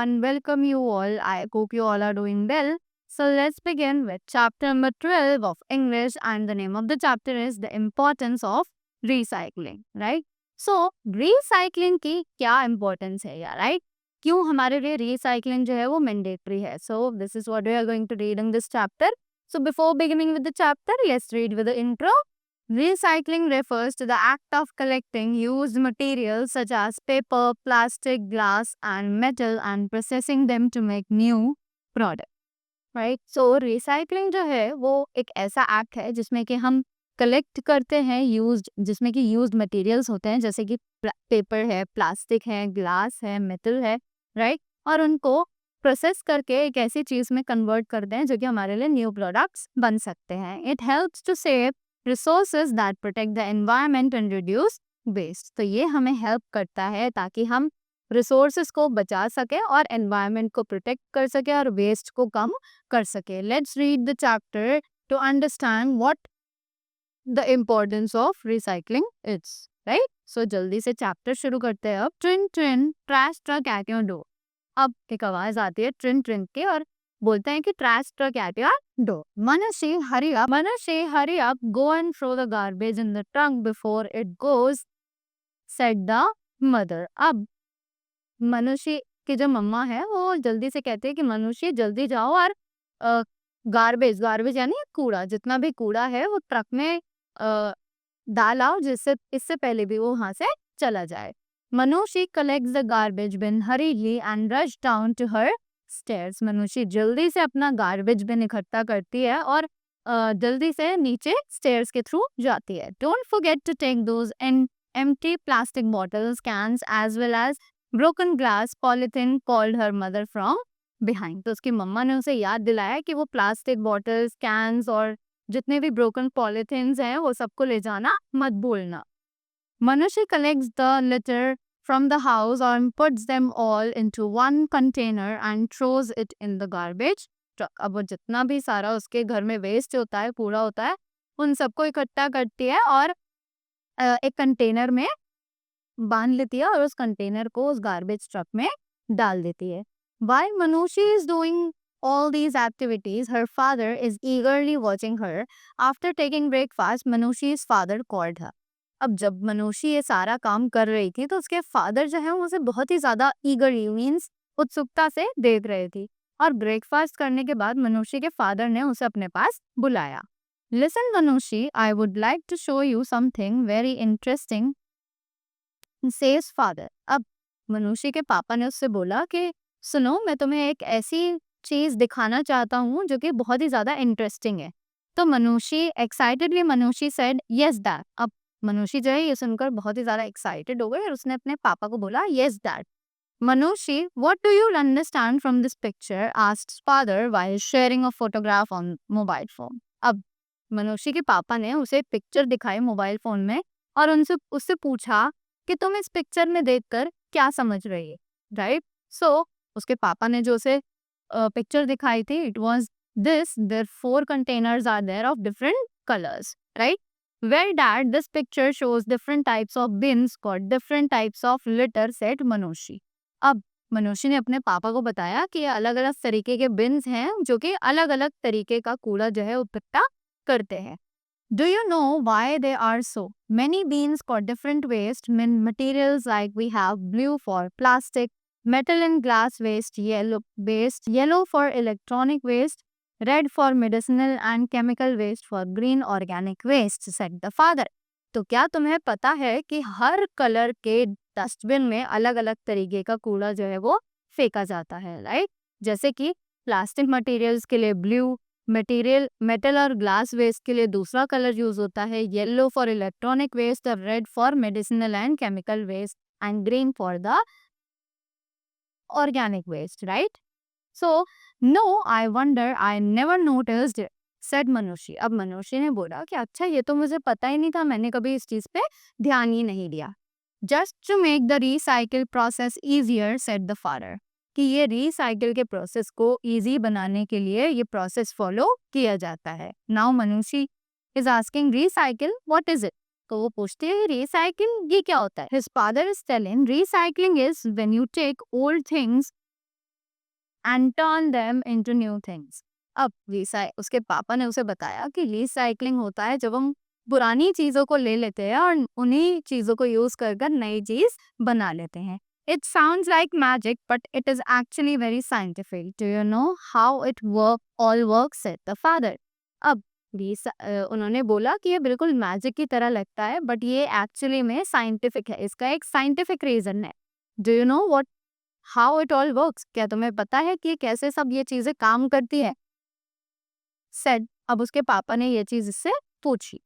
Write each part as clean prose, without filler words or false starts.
everyone. Welcome you all. I hope you all are doing well. So let's begin with chapter number 12 of English, and the name of the chapter is The Importance of Recycling, right? So recycling की क्या importance है यार, right? क्यों हमारे लिए recycling जो है वो mandatory है? So this is what we are going to read in this chapter. So before beginning with the chapter, let's read with the intro. Recycling refers to the act of collecting used materials such as paper, plastic, glass, and metal and processing them to make new product. Right? So recycling जो है वो एक ऐसा act है जिसमें कि हम collect करते हैं यूज्ड, जिसमें कि यूज्ड मटेरियल्स होते हैं जैसे कि पेपर है, प्लास्टिक है, ग्लास है, मेटल है, राइट? और उनको प्रोसेस करके एक ऐसी चीज में कन्वर्ट करते हैं जो कि हमारे लिए न्यू प्रोडक्ट्स बन सकते हैं. It helps to save resources that protect the environment and reduce waste. तो ये हमें हेल्प करता है ताकि हम रिसोर्सेज को बचा सके और एनवायरनमेंट को प्रोटेक्ट कर सके और वेस्ट को कम कर सके. Let's read the chapter to understand what the importance of recycling is. Right? सो जल्दी से चैप्टर शुरू करते हैं. अब tring tring trash truck at your door. अब एक आवाज आती है ट्रिन ट्रिन की और बोलते हैं कि trash truck at your door. Manushi, hurry up, go and throw the garbage in the trunk before it goes, said the mother. अब मनुष्य की जो मम्मा है वो जल्दी से कहते हैं कि मनुष्य जल्दी जाओ और गार्बेज गार्बेज यानी कूड़ा, जितना भी कूड़ा है वो ट्रक में डाल आओ जिससे इससे पहले भी वो वहां से चला जाए. मनुष्य कलेक्ट्स द गार्बेज बिन हरीली and rush down to her stairs. मनुष्य जल्दी से अपना गार्बेज बिन इकट्ठा करती है और जल्दी से नीचे स्टेयर्स के थ्रू जाती है. Don't forget to take those and empty plastic bottles, cans as well as broken glass, polythene, called her mother from behind. तो उसकी मम्मा ने उसे याद दिलाया कि वो प्लास्टिक बॉटल्स, कैंस और जितने भी ब्रोकन पॉलिथीन्स हैं वो सबको ले जाना मत भूलना. मनुष्य collects the litter from the house and puts them all into one container and throws it in the garbage truck. अब वो जितना भी सारा उसके घर में वेस्ट होता है, कूड़ा होता है, उन सबको इकट्ठा करती है और एक कंटेनर में बांध लेती है और उस कंटेनर को उस गार्बेज ट्रक में डाल देती है. While Manushi is doing all these activities, her father is eagerly watching her. After taking breakfast, Manushi's father called her. अब जब मनुष्य ये सारा काम कर रही थी तो उसके फादर जो है वो उसे बहुत ही ज्यादा ईगरली मीन्स उत्सुकता से देख रहे थे. और ब्रेकफास्ट करने के बाद मनुष्य के फादर ने उसे अपने पास बुलाया. Listen, Manushi, I would like to show you something very interesting, says father. अब मनुष्य के पापा ने उससे बोला कि सुनो, मैं तुम्हें एक ऐसी चीज दिखाना चाहता हूँ जो कि बहुत ही ज्यादा इंटरेस्टिंग है. तो मनुष्य एक्साइटेडली मनुष्य सेड यस डैड. अब मनुष्य जो है ये सुनकर बहुत ही ज्यादा एक्साइटेड हो गई और उसने अपने पापा को बोला yes dad. Manushi, what do you understand from this picture? Asked father while sharing a photograph on mobile phone. अब मनुष्य के पापा ने उसे पिक्चर दिखाई मोबाइल फोन में और उनसे उससे पूछा कि तुम इस पिक्चर में देखकर क्या समझ रही है. राइट? सो उसके पापा ने जो उसे पिक्चर दिखाई थी, it was this. There 4 containers are there of different colours. Right? Well, dad, this picture shows different types of bins got different types of litter, said Manushi. अब मनुष्य ने अपने पापा को बताया कि अलग अलग तरीके के बिन्स हैं जो कि अलग अलग तरीके का कूड़ा जो है इकट्ठा करते हैं. Do you know why they are so? Many bins got different waste, materials like we have blue for plastic, metal and glass waste, yellow for electronic waste, red for medicinal and chemical waste, for green organic waste, said the father. तो क्या तुम्हें पता है कि हर colour के dustbin में अलग अलग तरीके का कूड़ा जो है वो फेंका जाता है. राइट? जैसे कि प्लास्टिक मटेरियल्स के लिए ब्लू, मेटल और ग्लास वेस्ट के लिए दूसरा कलर यूज होता है, yellow for electronic waste, red for medicinal and chemical waste and green for the organic waste. Right? So no, I wonder, I never noticed it, said Manushya. अब मनुष्य ने बोला कि अच्छा ये तो मुझे पता ही नहीं था, मैंने कभी इस चीज पे ध्यान ही नहीं दिया. Just to make the recycle process easier, said the father. कि ये रिसाइकिल के प्रोसेस को इजी बनाने के लिए ये प्रोसेस फॉलो किया जाता है. Now Manushya is asking recycle what is it. तो वो पूछते हैं रिसाइकिल ये क्या होता है. His father is telling recycling is when you take old things and turn them into new things. अब उसके पापा ने उसे बताया कि रिसाइकलिंग होता है जब हम पुरानी चीजों को ले लेते हैं और उन्हीं चीजों को यूज कर नई चीज बना लेते हैं. It sounds like magic, but it is actually very scientific. Do you know how it all works? Said the father. अब उन्होंने बोला कि ये बिल्कुल मैजिक की तरह लगता है, बट ये एक्चुअली में साइंटिफिक है. इसका एक साइंटिफिक रीजन है. Do you know what how it all works? क्या तुम्हें पता है कि कैसे सब ये चीजें काम करती है? सेड. अब उसके पापा ने ये चीज इससे पूछी.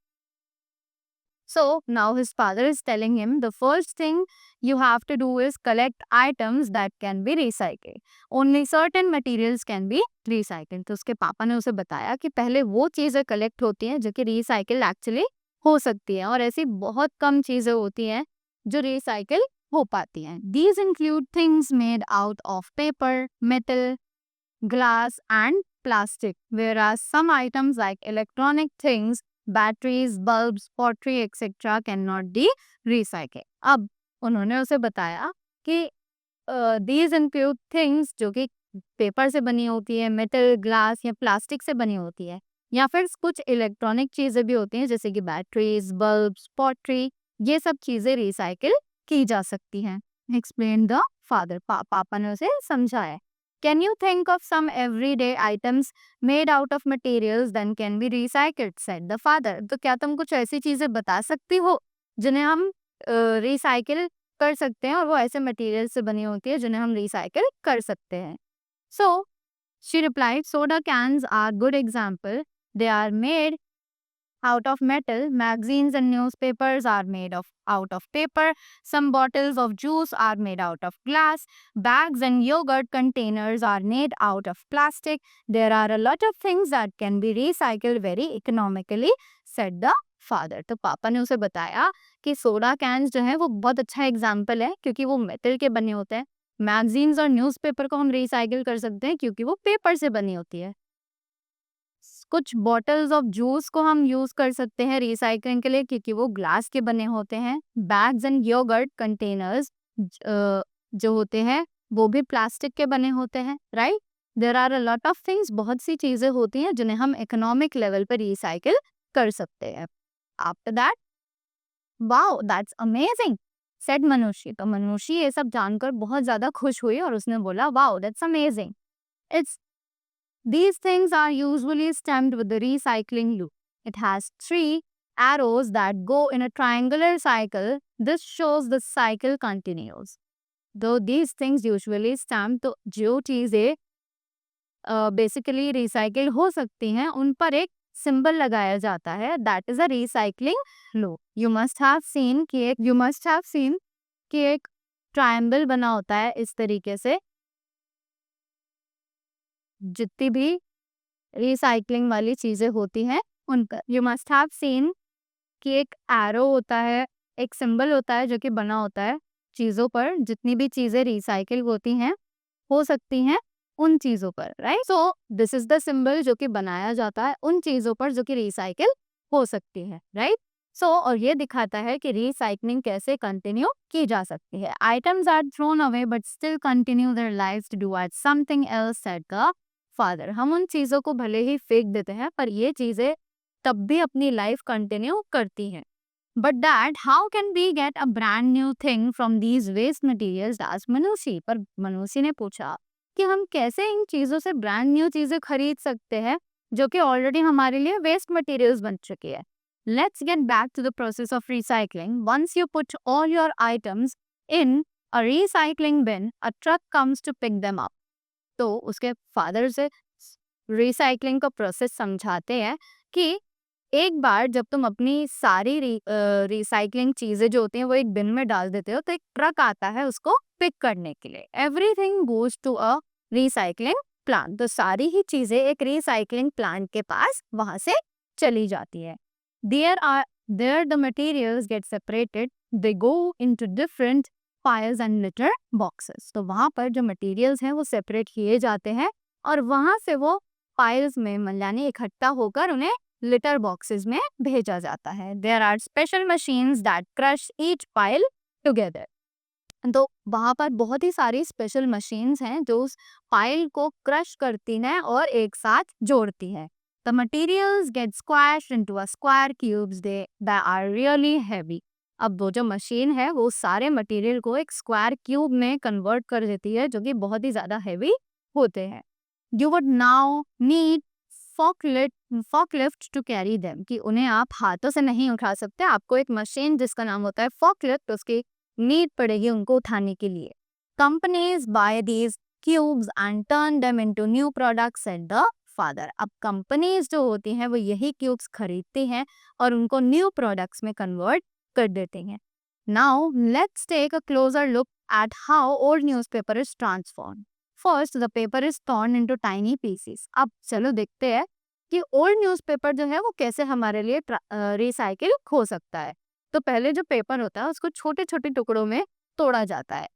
So now his father is telling him the first thing you have to do is collect items that can be recycled. Only certain materials can be recycled. तो उसके पापा ने उसे बताया कि पहले वो चीजें कलेक्ट होती हैं जो कि रिसाइकिल एक्चुअली हो सकती है, और ऐसी बहुत कम चीजें होती हैं जो रिसाइकिल हो पाती हैं. These include things made out of paper, metal, glass and plastic, whereas some items like electronic things, batteries, bulbs, pottery etc. cannot be recycled. अब उन्होंने उसे बताया कि these include things जो कि पेपर से बनी होती है, मेटल, ग्लास या प्लास्टिक से बनी होती है, या फिर कुछ इलेक्ट्रॉनिक चीजें भी होती हैं जैसे कि बैटरीज, बल्ब्स, पॉटरी. ये सब चीजें रिसाइकिल की जा सकती हैं. Explain the father. पापा ने उसे समझाया. Can you think of some everyday items made out of materials that can be recycled? Said the father. तो क्या तुम कुछ ऐसी चीजें बता सकती हो जिन्हें हम रिसाइकिल कर सकते हैं, और वो ऐसे मटेरियल से बनी होती है जिन्हें हम रिसाइकिल कर सकते हैं. So she replied, soda cans are good example. They are made out of metal. Magazines and newspapers are made out of paper. Some bottles of juice are made out of glass. Bags and yogurt containers are made out of plastic. There are a lot of things that can be recycled very economically, said the father. तो पापा ने उसे बताया कि soda cans जो है वो बहुत अच्छा एग्जाम्पल है क्योंकि वो मेटल के बने होते हैं. मैगजीन्स और न्यूज़पेपर को हम रिसाइकिल कर सकते हैं क्योंकि वो पेपर से बनी होती है. कुछ बॉटल्स ऑफ जूस को हम यूज कर सकते हैं रिसाइकलिंग के लिए क्योंकि वो ग्लास के बने होते हैं. बैग्स एंड योगर्ट कंटेनर्स जो होते हैं वो भी प्लास्टिक के बने होते हैं. Right. There are a lot of things. बहुत सी चीजें होती हैं जिन्हें हम इकोनॉमिक लेवल पर रिसाइकिल कर सकते हैं. After that, wow that's amazing, said मनुष्य. तो मनुष्य ये सब जानकर बहुत ज्यादा खुश हुई और उसने बोला, wow that's amazing. It's These things are usually stamped with the recycling loop. It has 3 arrows that go in a triangular cycle. This shows the cycle continues. Though these things usually stamped, तो जो चीजें basically recycle हो सकती हैं उन पर एक symbol लगाया जाता है. That is a recycling loop. You must have seen कि एक ट्रायंगल बना होता है इस तरीके से. जितनी भी रिसाइकलिंग वाली चीजें होती हैं उन पर यू मस्ट हैव सीन कि एक एरो होता है, एक सिंबल होता है जो कि बना होता है चीजों पर. जितनी भी चीजें रिसाइकिल होती हैं हो सकती हैं उन चीजों पर. Right. So this is the symbol जो कि बनाया जाता है उन चीजों पर जो कि रिसाइकिल हो सकती है. राइट. सो और ये दिखाता है कि रिसाइकलिंग कैसे कंटिन्यू की जा सकती है. Items are thrown away but still continue their lives to do something else, said the father. हम उन चीजों को भले ही फेंक देते हैं पर ये चीजें तब भी अपनी लाइफ कंटिन्यू करती हैं. But dad, how can we get a brand new thing from these waste materials? Asked Manushya. पर मनुष्य ने पूछा कि हम कैसे इन चीजों से ब्रांड न्यू चीजें खरीद सकते हैं जो कि ऑलरेडी हमारे लिए वेस्ट मटेरियल्स बन चुकी है. Let's get back to the process of recycling. Once you put all your items in a recycling bin, a truck comes to pick them up. तो उसके फादर से रिसाइकलिंग का प्रोसेस समझाते हैं कि एक बार जब तुम अपनी सारी रिसाइकलिंग चीजें जो होती हैं वो एक बिन में डाल देते हो तो एक ट्रक आता है उसको पिक करने के लिए. Everything goes to a recycling plant. तो सारी ही चीजें एक रिसाइकलिंग प्लांट के पास वहां से चली जाती है. There the materials get separated. They go into different piles and litter boxes. तो वहां पर जो मटेरियल्स हैं वो सेपरेट किए जाते हैं और वहां से वो पाइल्स में यानी इकट्ठा होकर उन्हें लिटर बॉक्सेस में भेजा जाता है. There are special machines that crush each pile together. तो वहाँ पर बहुत ही सारी स्पेशल मशीन्स हैं जो उस पाइल को क्रश करती हैं और एक साथ जोड़ती है। The materials get squashed into a square cubes that are really heavy. अब वो जो मशीन है वो सारे मटेरियल को एक स्क्वायर क्यूब में कन्वर्ट कर देती है जो कि बहुत ही ज़्यादा हैवी होते हैं। You would now need forklift to carry them, कि उन्हें आप हाथों से नहीं उठा सकते, आपको एक मशीन जिसका नाम होता है forklift उसकी नीड पड़ेगी उनको उठाने के लिए। Companies buy these cubes and turn them into new products, said the father. अब कंपनीज जो होती हैं वो यही क्यूब्स खरीदती हैं और उनको न्यू प्रोडक्ट्स में कन्वर्ट कर देती हैं। Now let's take a closer look at how old newspaper is transformed. First, the paper is torn into tiny pieces. अब चलो देखते हैं कि ओल्ड न्यूज़पेपर जो है वो कैसे हमारे लिए रिसाइकिल हो सकता है। तो पहले जो पेपर होता है उसको छोटे छोटे टुकड़ों में तोड़ा जाता है।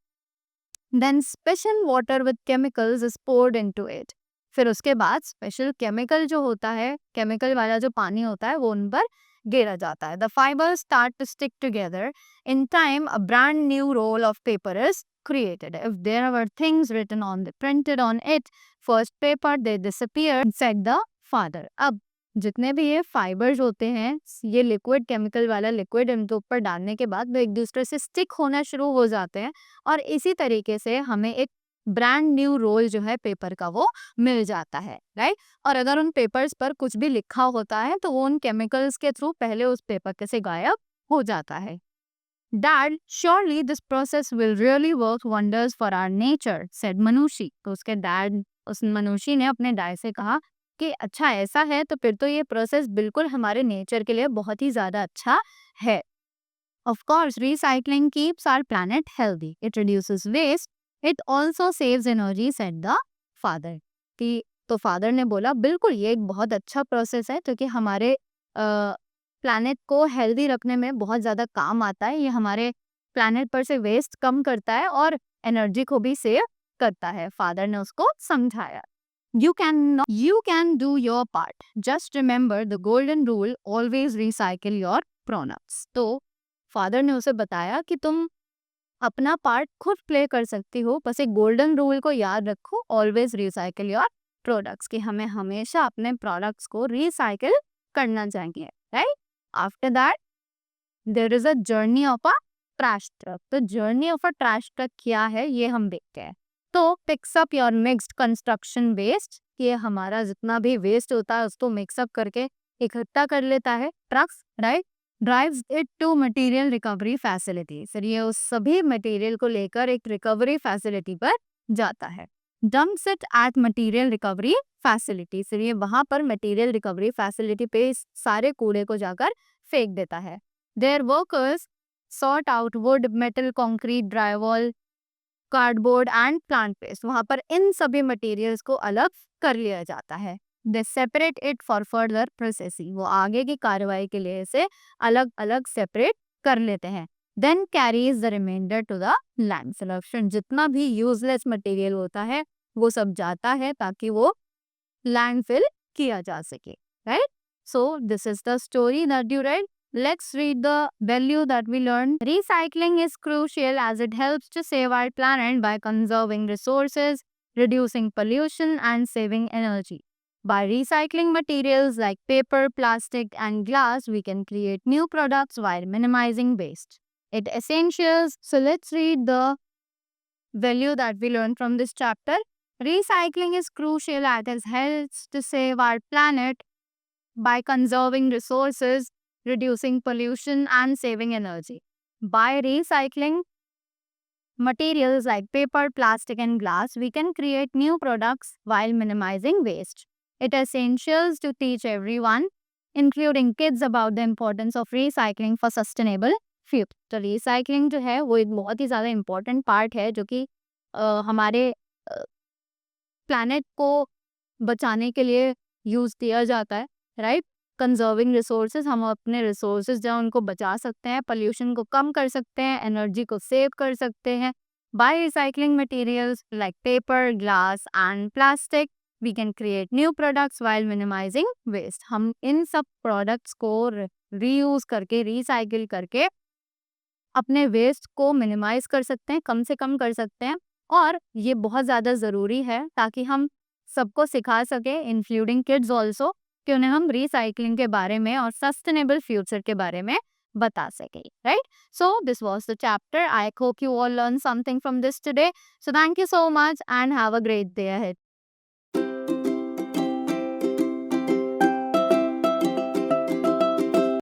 Then special water with chemicals is poured into it. फिर उसके बाद स्पेशल केमिकल जो होता है, केमिकल वाला जो पानी होता है वो उन पर गिरा जाता है। The fibers start to stick together. In time, a brand new roll of paper is created. If there were things written on the printed on it, first paper, they disappeared, said the father. अब जितने भी ये fibres होते हैं, ये liquid chemical वाला liquid इनके ऊपर डालने के बाद वो एक दूसरे से स्टिक होना शुरू हो जाते हैं और इसी तरीके से हमें एक ब्रांड न्यू रोल जो है पेपर का वो मिल जाता है, राइट। और अगर उन पेपर्स पर कुछ भी लिखा होता है तो वो उन केमिकल्स के थ्रू पहले उस पेपर से गायब हो जाता है। Dad, surely this process will really work wonders for our nature, said Manushi. तो उसके डैड, उस मनुष्य ने अपने डैड से कहा कि अच्छा ऐसा है तो फिर तो ये प्रोसेस बिल्कुल हमारे नेचर के लिए बहुत ही ज़्यादा अच्छा है। Of course, recycling keeps our planet healthy. It reduces waste. It also saves energy, said the father. कि तो फादर ने बोला बिल्कुल ये एक बहुत अच्छा प्रोसेस है जो कि हमारे प्लैनेट को हेल्दी रखने में बहुत ज़्यादा काम आता है। ये हमारे प्लैनेट पर से वेस्ट कम करता है और एनर्जी को भी सेव करता है। फादर ने उसको समझाया। You can do your part. Just remember the golden rule, always recycle your products. तो फादर ने उसे बताया कि तुम अपना पार्ट खुद प्ले कर सकती हो, बस एक गोल्डन रूल को याद रखो, ऑलवेज रिसाइकिल योर प्रोडक्ट्स, कि हमें हमेशा अपने प्रोडक्ट्स को रिसाइकिल करना चाहिए, right. After that there is a journey of a trash truck. तो journey of a trash truck क्या है ये हम देखते हैं। तो picks up your mixed construction waste, ये हमारा जितना भी वेस्ट होता है उसको मिक्सअप करके इकट्ठा कर लेता है trucks, right. Drives it to material recovery facility, फिर ये उस सभी मटेरियल को लेकर एक रिकवरी फैसिलिटी पर जाता है। Dumps it at material recovery facility, फिर ये वहां पर मटेरियल रिकवरी फैसिलिटी पे इस सारे कूड़े को जाकर फेंक देता है। There workers sort out wood, metal, concrete, drywall, cardboard and plant waste, वहां पर इन सभी मटेरियल्स को अलग कर लिया जाता है। They separate it for further processing, वो आगे की कार्रवाई के लिए इसे अलग अलग सेपरेट कर लेते हैं। Then carries the reminder to the landfill, जितना भी यूजलेस मटेरियल होता है वो सब जाता है ताकि वो लैंडफिल किया जा सके, right. So this is the story that you read. Let's read the value that we learned. Recycling is crucial as it helps to save our planet by conserving resources, reducing pollution, and saving energy. By recycling materials like paper, plastic, and glass, we can create new products while minimizing waste. It essentials. So let's read the value that we learned from this chapter. Recycling is crucial as it helps to save our planet by conserving resources, reducing pollution, and saving energy. By recycling materials like paper, plastic, and glass, we can create new products while minimizing waste. It is essential to teach everyone, including kids, about the importance of recycling for sustainable future. तो recycling जो है वो एक बहुत ही ज़्यादा important part है जो कि हमारे planet को बचाने के लिए यूज़ किया जाता है, राइट। कंजर्विंग रिसोर्सेज, हम अपने रिसोर्सेज जो उनको बचा सकते हैं, पोल्यूशन को कम कर सकते हैं, एनर्जी को सेव कर सकते हैं। By recycling materials like paper, glass and plastic, we can create new products while minimising waste. हम इन सब प्रोडक्ट्स को रीयूज करके, रिसाइकिल करके अपने वेस्ट को मिनिमाइज कर सकते हैं, कम से कम कर सकते हैं। और ये बहुत ज़्यादा ज़रूरी है ताकि हम सबको सिखा सकें, इंक्लूडिंग किड्स ऑल्सो, कि उन्हें हम रिसाइकलिंग के बारे में और सस्टेनेबल फ्यूचर के बारे में बता सकें, right? So this was the chapter. I hope you all learned something from this today. So thank you so much and have a great day ahead.